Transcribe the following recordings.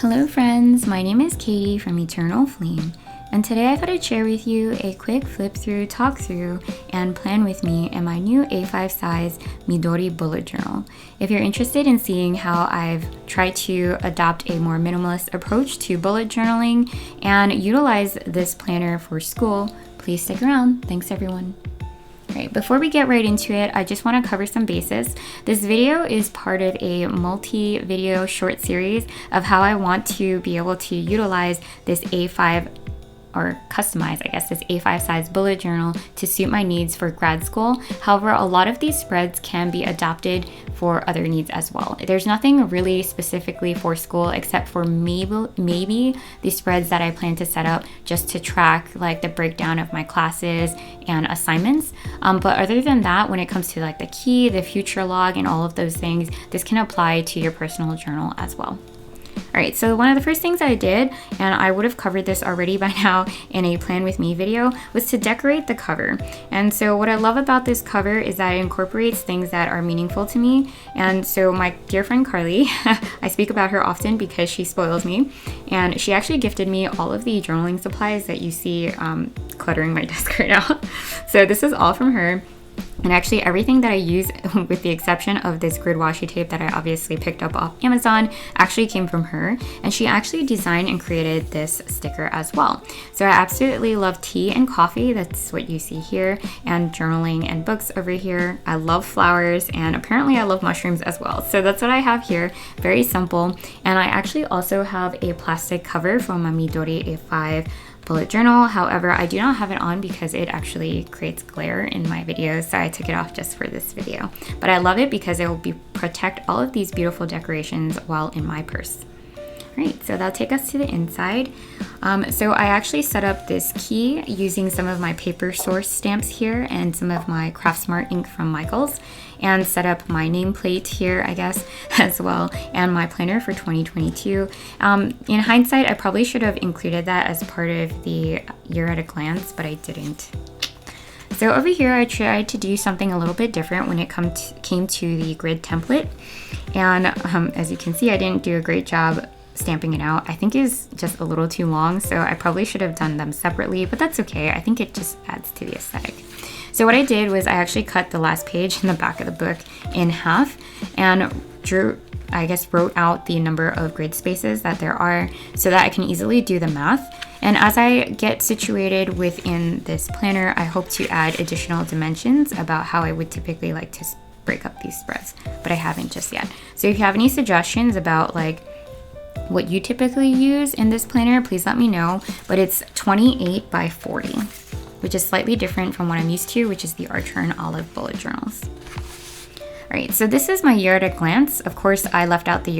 Hello friends, my name is Katie from Eternal Flame, and today I thought I'd share with you a quick flip through, talk through, and plan with me in my new A5 size Midori Bullet Journal. If you're interested in seeing how I've tried to adopt a more minimalist approach to bullet journaling and utilize this planner for school, please stick around. Thanks everyone. Alright, before we get right into it, I just want to cover some bases. This video is part of a multi-video short series of how I want to be able to utilize this A5 or customize, I guess, this A5 size bullet journal to suit my needs for grad school. However, a lot of these spreads can be adopted for other needs as well. There's nothing really specifically for school except for maybe the spreads that I plan to set up just to track like the breakdown of my classes and assignments. But other than that, when it comes to like the key, the future log, and all of those things, this can apply to your personal journal as well. Alright, so one of the first things I did, and I would have covered this already by now in a plan with me video, was to decorate the cover. And so what I love about this cover is that it incorporates things that are meaningful to me. And so my dear friend Carly, I speak about her often because she spoils me, and she actually gifted me all of the journaling supplies that you see cluttering my desk right now. So this is all from her. And actually everything that I use, with the exception of this grid washi tape that I obviously picked up off Amazon, actually came from her. And she actually designed and created this sticker as well. So I absolutely love tea and coffee. That's what you see here. And journaling and books over here. I love flowers, and apparently I love mushrooms as well. So that's what I have here. Very simple. And I actually also have a plastic cover from a Midori A5 Bullet Journal. However, I do not have it on because it actually creates glare in my videos, so I took it off just for this video. But I love it because it will protect all of these beautiful decorations while in my purse. Right, so that'll take us to the inside. So I actually set up this key using some of my paper source stamps here and some of my Craftsmart ink from Michaels, and set up my nameplate here, I guess, as well, and my planner for 2022. In hindsight, I probably should have included that as part of the year at a glance, but I didn't. So over here, I tried to do something a little bit different when it came to the grid template. And as you can see, I didn't do a great job stamping it out. I think is just a little too long, so I probably should have done them separately, but that's okay. I think it just adds to the aesthetic. So what I did was I actually cut the last page in the back of the book in half and wrote out the number of grid spaces that there are so that I can easily do the math. And as I get situated within this planner, I hope to add additional dimensions about how I would typically like to break up these spreads, but I haven't just yet. So if you have any suggestions about like what you typically use in this planner, please let me know. But it's 28 by 40, which is slightly different from what I'm used to, which is the Archer and Olive bullet journals. Alright, so this is my year at a glance. Of course, I left out the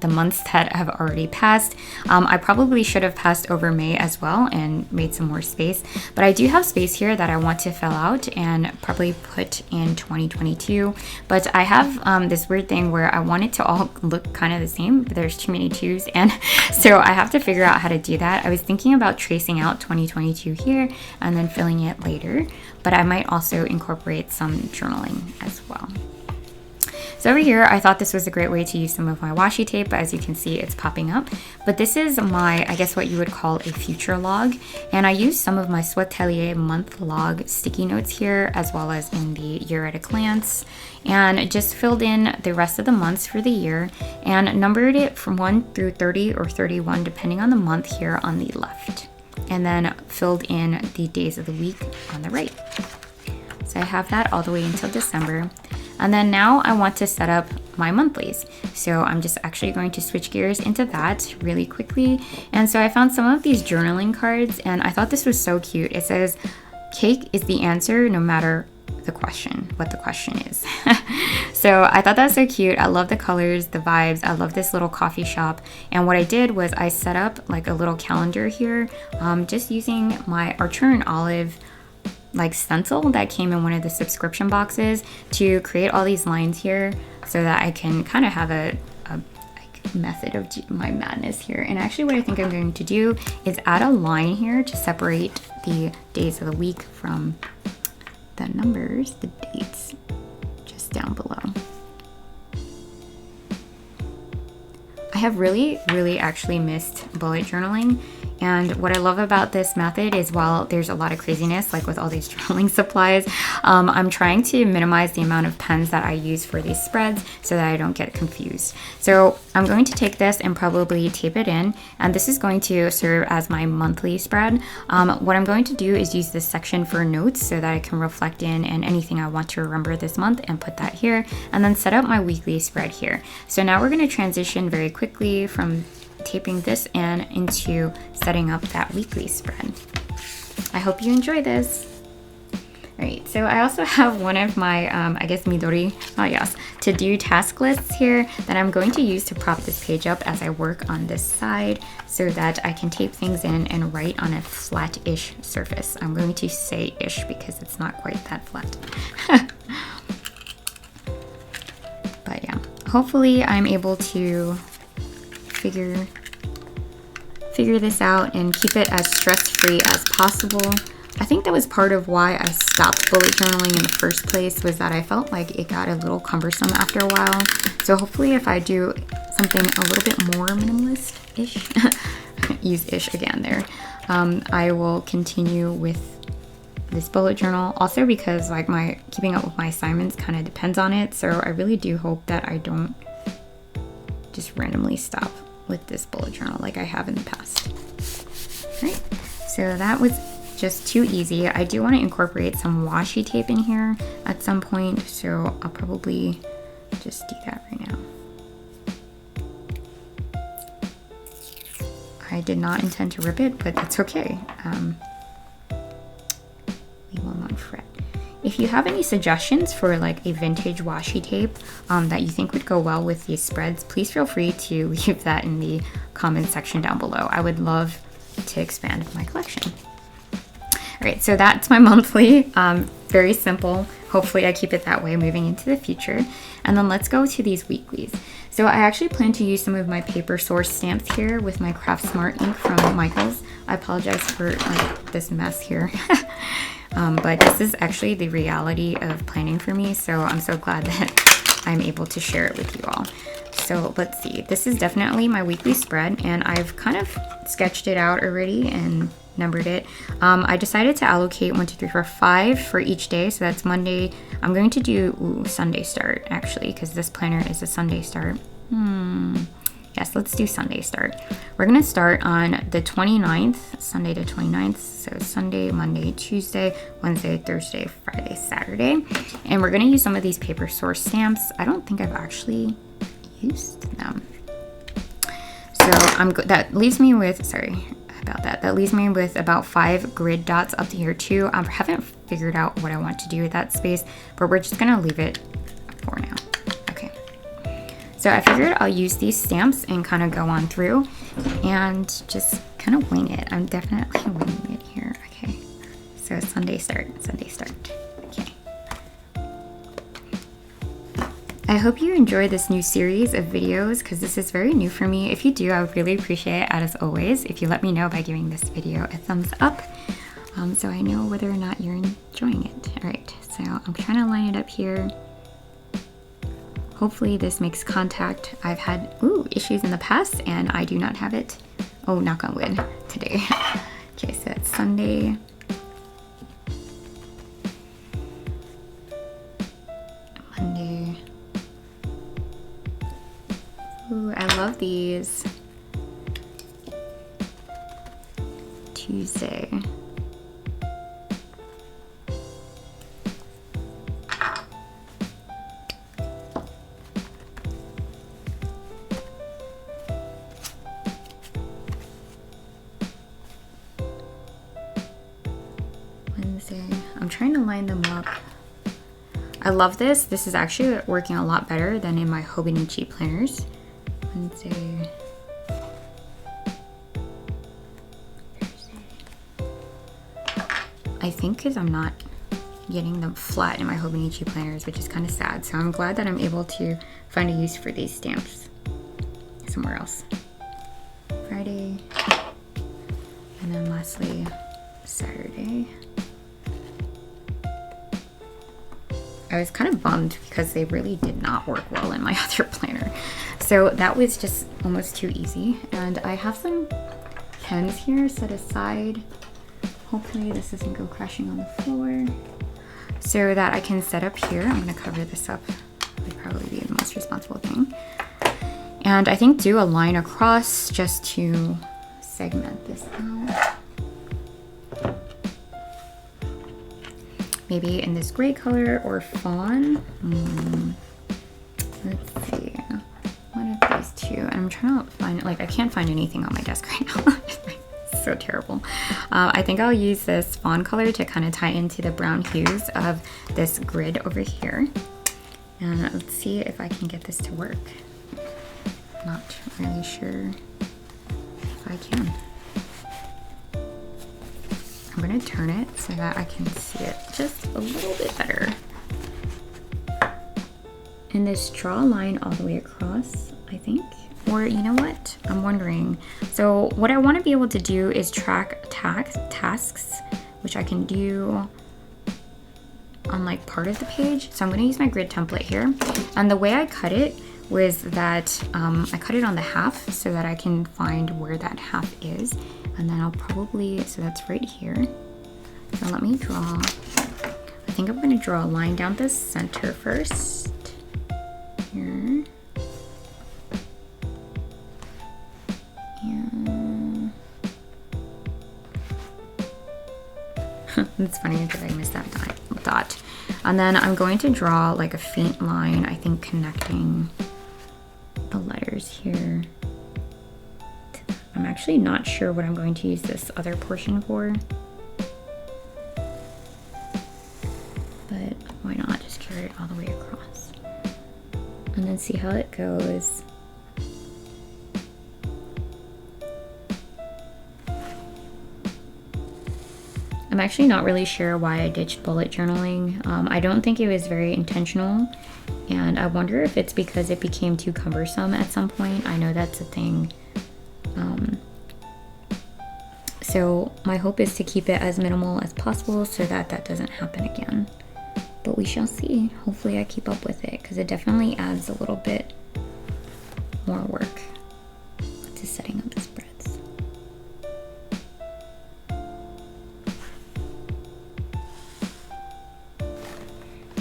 months that have already passed. I probably should have passed over May as well and made some more space, but I do have space here that I want to fill out and probably put in 2022. But I have this weird thing where I want it to all look kind of the same, but there's too many twos, and so I have to figure out how to do that. I was thinking about tracing out 2022 here and then filling it later, but I might also incorporate some journaling as well. So over here, I thought this was a great way to use some of my washi tape, but as you can see, it's popping up. But this is my, I guess what you would call a future log. And I used some of my Swatelier month log sticky notes here, as well as in the year at a glance, and just filled in the rest of the months for the year and numbered it from 1 through 30 or 31, depending on the month here on the left. And then filled in the days of the week on the right. So I have that all the way until December. And then now I want to set up my monthlies. So I'm just actually going to switch gears into that really quickly. And so I found some of these journaling cards, and I thought this was so cute. It says, cake is the answer no matter what the question is. So I thought that was so cute. I love the colors, the vibes. I love this little coffee shop. And what I did was I set up like a little calendar here, just using my Archer and Olive like stencil that came in one of the subscription boxes to create all these lines here so that I can kind of have a method of my madness here. And actually what I think I'm going to do is add a line here to separate the days of the week from the numbers, the dates, just down below. I have really actually missed bullet journaling. And what I love about this method is while there's a lot of craziness, like with all these journaling supplies, I'm trying to minimize the amount of pens that I use for these spreads so that I don't get confused. So I'm going to take this and probably tape it in, and this is going to serve as my monthly spread. What I'm going to do is use this section for notes so that I can reflect in and anything I want to remember this month and put that here, and then set up my weekly spread here. So now we're going to transition very quickly from taping this in into setting up that weekly spread. I hope you enjoy this. All right, so I also have one of my, I guess Midori, to-do task lists here that I'm going to use to prop this page up as I work on this side so that I can tape things in and write on a flat-ish surface. I'm going to say ish because it's not quite that flat. But yeah, hopefully I'm able to figure this out and keep it as stress-free as possible. I think that was part of why I stopped bullet journaling in the first place, was that I felt like it got a little cumbersome after a while. So hopefully if I do something a little bit more minimalist-ish, use ish again there, I will continue with this bullet journal. Also because like my keeping up with my assignments kind of depends on it. So I really do hope that I don't just randomly stop with this bullet journal like I have in the past. Right, so that was just too easy. I do want to incorporate some washi tape in here at some point, so I'll probably just do that right now. I did not intend to rip it, but that's okay. We will not fret. If you have any suggestions for like a vintage washi tape that you think would go well with these spreads, please feel free to leave that in the comment section down below. I would love to expand my collection. All right, so that's my monthly, very simple. Hopefully I keep it that way moving into the future. And then let's go to these weeklies. So I actually plan to use some of my paper source stamps here with my Craft Smart ink from Michaels. I apologize for like this mess here. But this is actually the reality of planning for me, so I'm so glad that I'm able to share it with you all. So let's see, this is definitely my weekly spread, and I've kind of sketched it out already and numbered it. I decided to allocate 1, 2, 3, 4, 5 for each day, so that's Monday. I'm going to do Sunday start actually, because this planner is a Sunday start. Yes, let's do Sunday start. We're gonna start on the 29th, Sunday the 29th. So Sunday, Monday, Tuesday, Wednesday, Thursday, Friday, Saturday. And we're gonna use some of these paper source stamps. I don't think I've actually used them. So that leaves me with, sorry about that. That leaves me with about 5 grid dots up here too. I haven't figured out what I want to do with that space, but we're just gonna leave it for now. So I figured I'll use these stamps and kind of go on through and just kind of wing it. I'm definitely winging it here. Okay, so Sunday start, Sunday start. Okay. I hope you enjoy this new series of videos because this is very new for me. If you do, I would really appreciate it, as always, if you let me know by giving this video a thumbs up so I know whether or not you're enjoying it. All right, so I'm trying to line it up here. Hopefully this makes contact. I've had issues in the past and I do not have it. Oh, knock on wood, today. Okay, so it's Sunday. Monday. Ooh, I love these. Tuesday. I'm trying to line them up. I love this. This is actually working a lot better than in my Hobonichi planners. Wednesday, Thursday. I think because I'm not getting them flat in my Hobonichi planners, which is kind of sad. So I'm glad that I'm able to find a use for these stamps somewhere else. Friday, and then lastly, Saturday. I was kind of bummed because they really did not work well in my other planner. so that was just almost too easy. And I have some pens here set aside. Hopefully this doesn't go crashing on the floor, so that I can set up here. I'm gonna cover this up. Would probably be the most responsible thing. And I think do a line across just to segment this out. Maybe in this gray color or fawn. Let's see. One of these two. And I'm trying to find, like, I can't find anything on my desk right now. So terrible. I think I'll use this fawn color to kind of tie into the brown hues of this grid over here. And let's see if I can get this to work. Not really sure if I can. I'm gonna turn it so that I can see it just a little bit better. And this draw a line all the way across, I think. Or you know what? I'm wondering. So what I want to be able to do is track tasks, which I can do on like part of the page. So I'm going to use my grid template here. And the way I cut it was that I cut it on the half so that I can find where that half is. And then I'll probably, so that's right here. So let me draw, I think I'm going to draw a line down the center first. Here. It's funny that I missed that dot. And then I'm going to draw like a faint line, I think connecting the letters here. I'm actually not sure what I'm going to use this other portion for. But why not just carry it all the way across? And then see how it goes. I'm actually not really sure why I ditched bullet journaling. I don't think it was very intentional, and I wonder if it's because it became too cumbersome at some point. I know that's a thing. So my hope is to keep it as minimal as possible so that that doesn't happen again. But we shall see. Hopefully I keep up with it, because it definitely adds a little bit more work to setting up the spreads.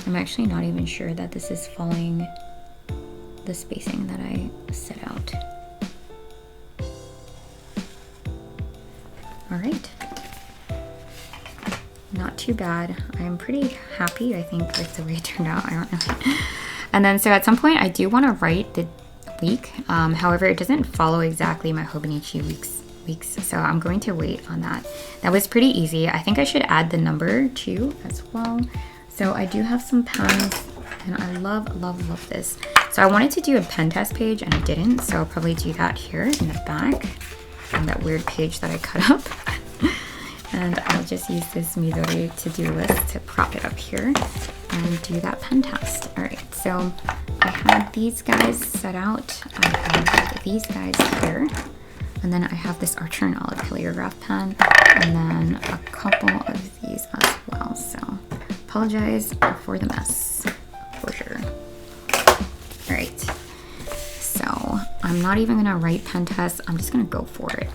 I'm actually not even sure that this is following the spacing that I set out. All right. Not too bad. I'm pretty happy, I think, with the way it turned out. I don't know. And then, so at some point, I do want to write the week. However, it doesn't follow exactly my Hobonichi weeks, so I'm going to wait on that. That was pretty easy. I think I should add the number too as well. So I do have some pens, and I love this. So I wanted to do a pen test page, and I didn't, so I'll probably do that here in the back on that weird page that I cut up. And I'll just use this Midori to-do list to prop it up here and do that pen test. All right, so I had these guys set out. I have these guys here. And then I have this Archer and Olive Calligraph pen, and then a couple of these as well. So apologize for the mess, for sure. All right, so I'm not even gonna write pen tests. I'm just gonna go for it.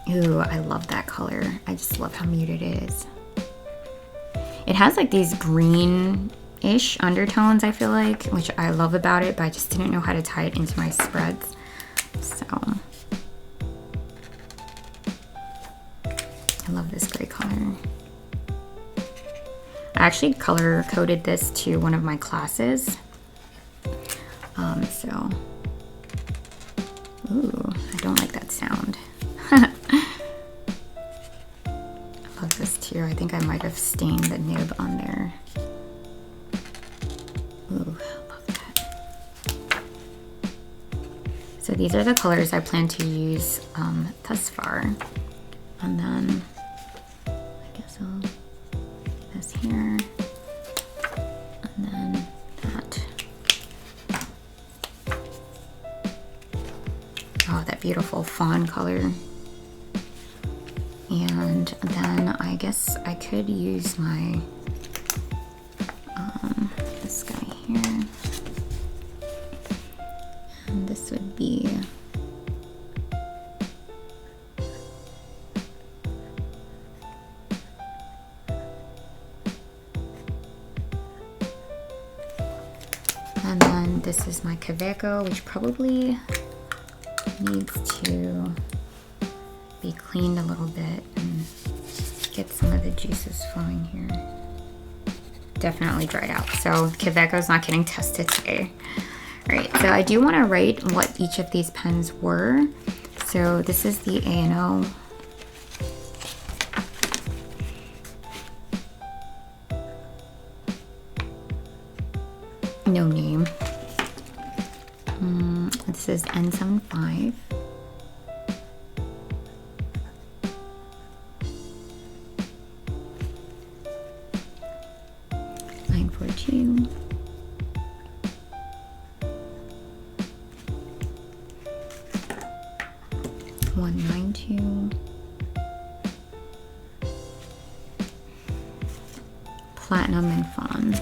Ooh, I love that color. I just love how muted it is. It has like these green-ish undertones, I feel like, which I love about it, but I just didn't know how to tie it into my spreads. So I love this gray color. I actually color coded this to one of my classes. So, ooh, I don't like that sound. I love this too. I think I might have stained the nib on there. Ooh, I love that. So these are the colors I plan to use thus far. And then I guess I'll do this here. And then that. Oh, that beautiful fawn color. And then I guess I could use my And this would be and then this is my Kaveco, which probably needs to be cleaned a little bit and get some of the juices flowing here. Definitely dried out, so Kaveco's not getting tested today. All right, so I do want to write what each of these pens were. So this is the A&O. No name. This is N75. Two. $192. Platinum and Fawn.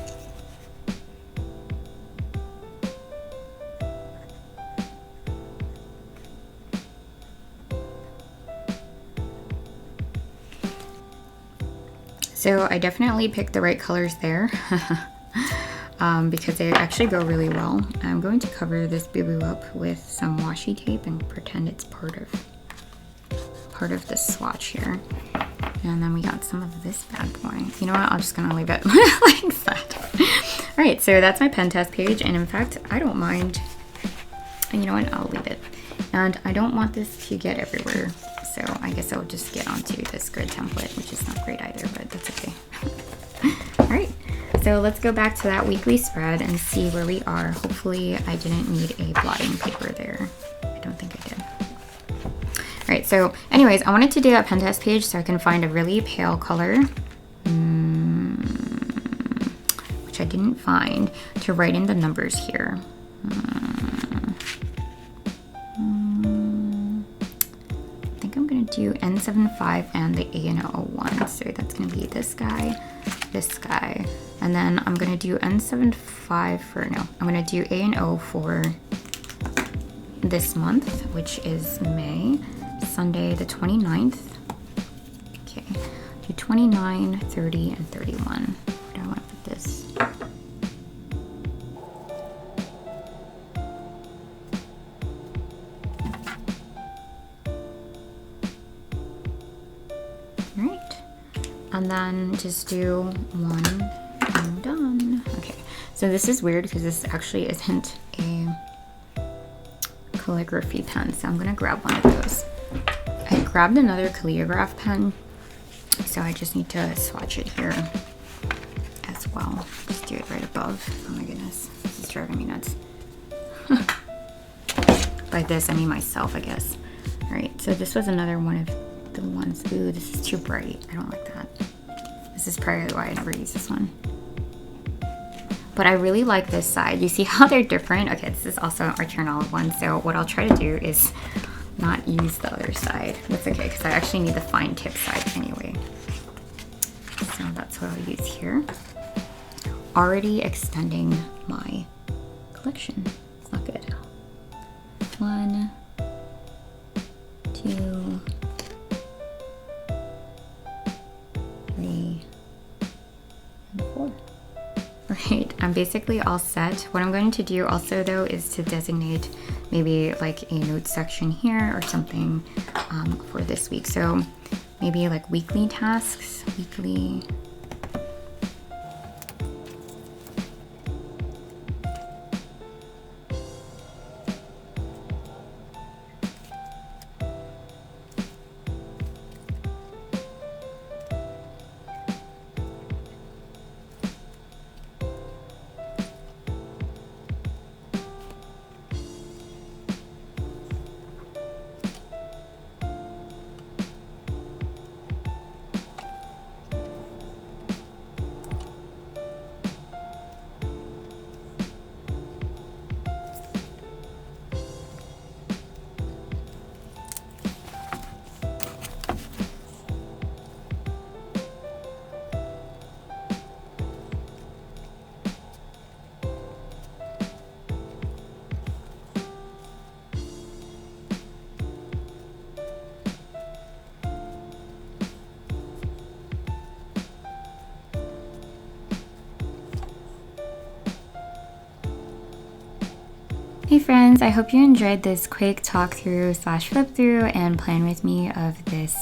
So I definitely picked the right colors there. Because they actually go really well. I'm going to cover this boo-boo up with some washi tape and pretend it's part of the swatch here. And then we got some of this bad boy. You know what? I'm just gonna leave it like that. All right, so that's my pen test page. And in fact, I don't mind. And you know what? I'll leave it. And I don't want this to get everywhere. So I guess I'll just get onto this grid template, which is not great either, but that's okay. All right. So let's go back to that weekly spread and see where we are. Hopefully I didn't need a blotting paper there. I don't think I did. All right, so anyways, I wanted to do that pen test page so I can find a really pale color, which I didn't find, to write in the numbers here. I think I'm gonna do N75 and the A&O1. So that's gonna be this guy, and then I'm gonna do N75 for, no, I'm gonna do A&O for this month, which is May, Sunday the 29th. Okay, do 29, 30, and 31. Where do I want to put this? All right, and then just do one and done. Okay, so this is weird because this actually isn't a calligraphy pen, so I'm gonna grab one of those. I grabbed another calligraph pen, so I just need to swatch it here as well. Just do it right above. Oh my goodness, this is driving me nuts. By this, I mean myself, I guess. All right, so this was another one of the ones. Ooh, this is too bright. I don't like that. This is probably why I never use this one. But I really like this side. You see how they're different? Okay, this is also our journal one. So what I'll try to do is not use the other side. That's okay, because I actually need the fine tip side anyway. So that's what I'll use here. Already extending my collection. It's not good. 1, 2, 3, and 4. Right, I'm basically all set. What I'm going to do also though is to designate maybe like a note section here or something for this week. So maybe like weekly tasks, weekly. Hey friends, I hope you enjoyed this quick talk through slash flip through and plan with me of this,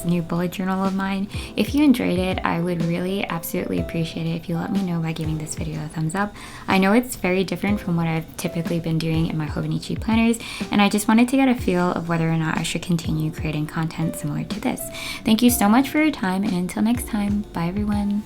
new bullet journal of mine. If you enjoyed it, I would really absolutely appreciate it if you let me know by giving this video a thumbs up. I know it's very different from what I've typically been doing in my Hobonichi planners, and I just wanted to get a feel of whether or not I should continue creating content similar to this. Thank you so much for your time, and until next time, bye everyone.